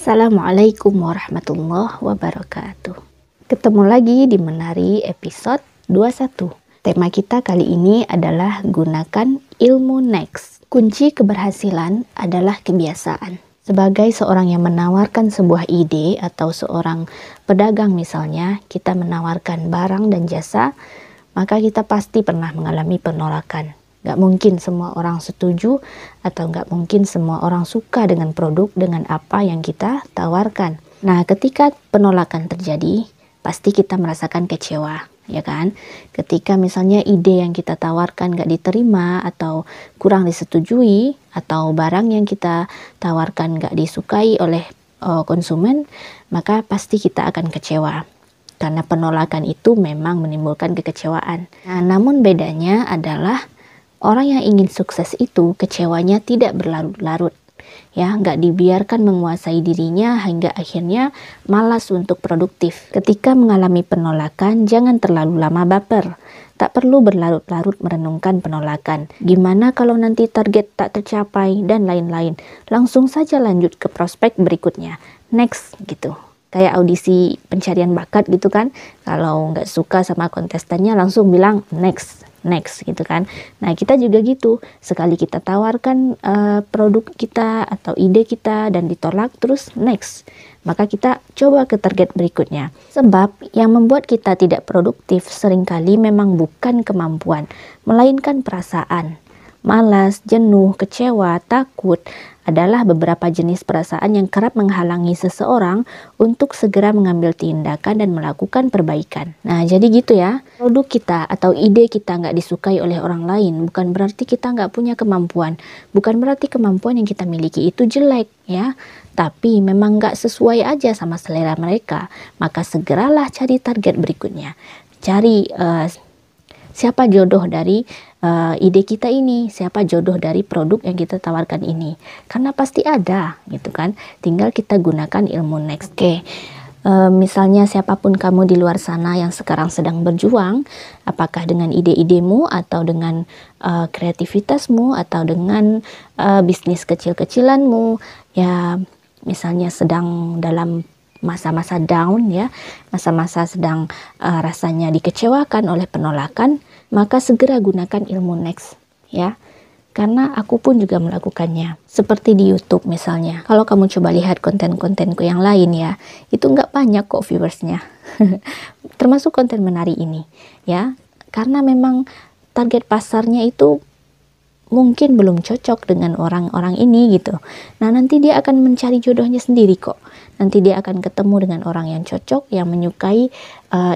Assalamualaikum warahmatullahi wabarakatuh. Ketemu lagi di Menari episode 21. Tema kita kali ini adalah gunakan ilmu next. Kunci keberhasilan adalah kebiasaan. Sebagai seorang yang menawarkan sebuah ide atau seorang pedagang misalnya, kita menawarkan barang dan jasa, maka kita pasti pernah mengalami penolakan. Gak mungkin semua orang setuju atau gak mungkin semua orang suka dengan produk dengan apa yang kita tawarkan. Nah, ketika penolakan terjadi, pasti kita merasakan kecewa, ya kan? Ketika misalnya ide yang kita tawarkan gak diterima atau kurang disetujui, atau barang yang kita tawarkan gak disukai oleh konsumen, maka pasti kita akan kecewa. Karena penolakan itu memang menimbulkan kekecewaan. Nah, namun bedanya adalah orang yang ingin sukses itu kecewanya tidak berlarut-larut, ya, nggak dibiarkan menguasai dirinya hingga akhirnya malas untuk produktif. Ketika mengalami penolakan, jangan terlalu lama baper. Tak perlu berlarut-larut merenungkan penolakan. Gimana kalau nanti target tak tercapai dan lain-lain. Langsung saja lanjut ke prospek berikutnya. Next gitu. Kayak audisi pencarian bakat gitu kan. Kalau nggak suka sama kontestannya langsung bilang next gitu kan. Nah, kita juga gitu. Sekali kita tawarkan produk kita atau ide kita dan ditolak, terus next. Maka kita coba ke target berikutnya. Sebab yang membuat kita tidak produktif seringkali memang bukan kemampuan, melainkan perasaan. Malas, jenuh, kecewa, takut adalah beberapa jenis perasaan yang kerap menghalangi seseorang untuk segera mengambil tindakan dan melakukan perbaikan. Nah, jadi gitu ya. Produk kita atau ide kita nggak disukai oleh orang lain, bukan berarti kita nggak punya kemampuan. Bukan berarti kemampuan yang kita miliki itu jelek, ya. Tapi memang nggak sesuai aja sama selera mereka. Maka segeralah cari target berikutnya. Cari siapa jodoh dari ide kita ini, siapa jodoh dari produk yang kita tawarkan ini, karena pasti ada gitu kan, tinggal kita gunakan ilmu next. Oke. Misalnya siapapun kamu di luar sana yang sekarang sedang berjuang, apakah dengan ide-idemu atau dengan kreativitasmu atau dengan bisnis kecil-kecilanmu, ya misalnya sedang dalam masa-masa down, ya, masa-masa sedang rasanya dikecewakan oleh penolakan, maka segera gunakan ilmu next, ya. Karena aku pun juga melakukannya. Seperti di YouTube misalnya. Kalau kamu coba lihat konten-kontenku yang lain, ya, itu nggak banyak kok viewersnya. Termasuk konten menari ini, ya. Karena memang target pasarnya itu mungkin belum cocok dengan orang-orang ini gitu. Nah, nanti dia akan mencari jodohnya sendiri kok. Nanti dia akan ketemu dengan orang yang cocok, yang menyukai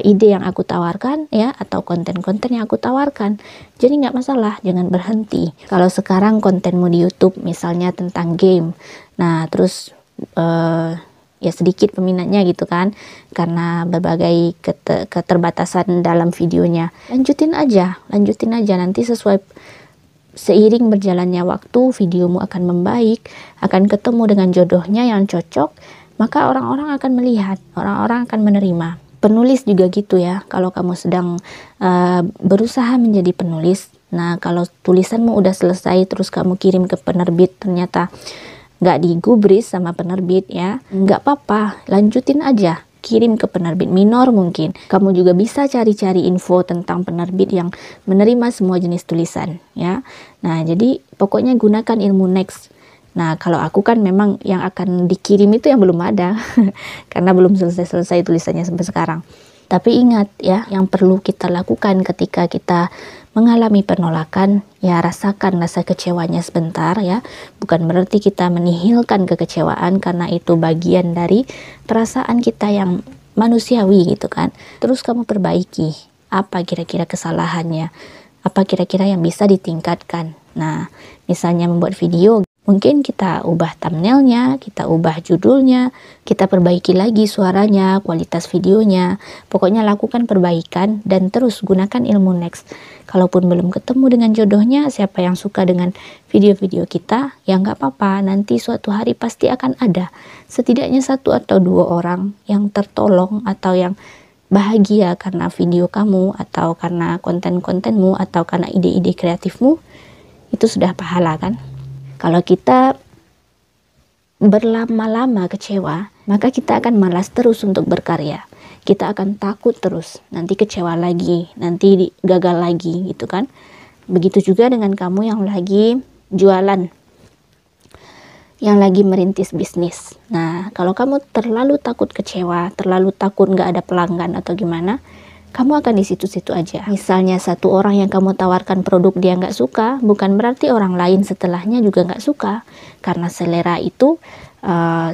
ide yang aku tawarkan, ya, atau konten-konten yang aku tawarkan. Jadi nggak masalah, jangan berhenti. Kalau sekarang kontenmu di YouTube misalnya tentang game, nah terus ya sedikit peminatnya gitu kan, karena berbagai keterbatasan dalam videonya. Lanjutin aja nanti seiring berjalannya waktu, videomu akan membaik, akan ketemu dengan jodohnya yang cocok, maka orang-orang akan melihat, orang-orang akan menerima. Penulis juga gitu ya, kalau kamu sedang berusaha menjadi penulis, nah kalau tulisanmu udah selesai terus kamu kirim ke penerbit, ternyata nggak digubris sama penerbit, ya, nggak apa-apa, lanjutin aja. Kirim ke penerbit minor mungkin. Kamu juga bisa cari-cari info tentang penerbit yang menerima semua jenis tulisan, ya. Nah, jadi pokoknya gunakan ilmu next. Nah, kalau aku kan memang yang akan dikirim itu yang belum ada. Karena belum selesai tulisannya sampai sekarang. Tapi ingat ya, yang perlu kita lakukan ketika kita mengalami penolakan, ya rasakan rasa kecewanya sebentar, ya. Bukan berarti kita menihilkan kekecewaan, karena itu bagian dari perasaan kita yang manusiawi gitu kan. Terus kamu perbaiki, apa kira-kira kesalahannya, apa kira-kira yang bisa ditingkatkan. Nah, misalnya membuat video, mungkin kita ubah thumbnailnya, kita ubah judulnya, kita perbaiki lagi suaranya, kualitas videonya. Pokoknya lakukan perbaikan dan terus gunakan ilmu next. Kalaupun belum ketemu dengan jodohnya, siapa yang suka dengan video-video kita, ya nggak apa-apa. Nanti suatu hari pasti akan ada. Setidaknya 1 atau 2 orang yang tertolong atau yang bahagia karena video kamu, atau karena konten-kontenmu, atau karena ide-ide kreatifmu. Itu sudah pahala kan? Kalau kita berlama-lama kecewa, maka kita akan malas terus untuk berkarya. Kita akan takut terus, nanti kecewa lagi, nanti gagal lagi gitu kan. Begitu juga dengan kamu yang lagi jualan, yang lagi merintis bisnis. Nah, kalau kamu terlalu takut kecewa, terlalu takut nggak ada pelanggan atau gimana, kamu akan di situ-situ aja. Misalnya satu orang yang kamu tawarkan produk dia nggak suka, bukan berarti orang lain setelahnya juga nggak suka. Karena selera itu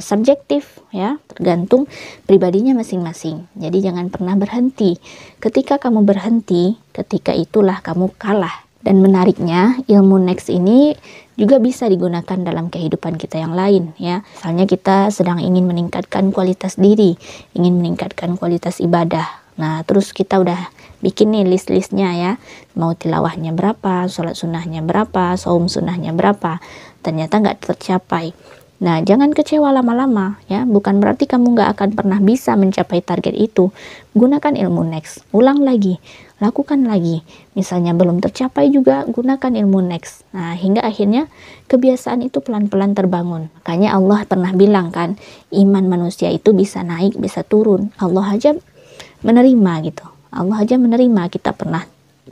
subjektif ya, tergantung pribadinya masing-masing. Jadi jangan pernah berhenti. Ketika kamu berhenti, ketika itulah kamu kalah. Dan menariknya, ilmu next ini juga bisa digunakan dalam kehidupan kita yang lain ya. Misalnya kita sedang ingin meningkatkan kualitas diri, ingin meningkatkan kualitas ibadah. Nah, terus kita udah bikin nih list-listnya ya. Mau tilawahnya berapa, sholat sunnahnya berapa, saum sunnahnya berapa. Ternyata nggak tercapai. Nah, jangan kecewa lama-lama ya. Bukan berarti kamu nggak akan pernah bisa mencapai target itu. Gunakan ilmu next. Ulang lagi. Lakukan lagi. Misalnya belum tercapai juga, gunakan ilmu next. Nah, hingga akhirnya kebiasaan itu pelan-pelan terbangun. Makanya Allah pernah bilang kan, iman manusia itu bisa naik, bisa turun. Allah aja menerima gitu. Allah aja menerima kita pernah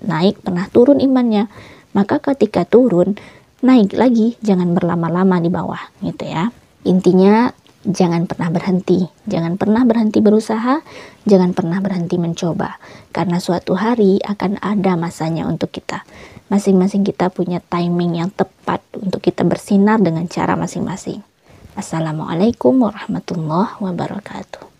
naik, pernah turun imannya. Maka ketika turun, naik lagi, jangan berlama-lama di bawah gitu ya. Intinya jangan pernah berhenti, jangan pernah berhenti berusaha, jangan pernah berhenti mencoba. Karena suatu hari akan ada masanya untuk kita. Masing-masing kita punya timing yang tepat untuk kita bersinar dengan cara masing-masing. Assalamualaikum warahmatullahi wabarakatuh.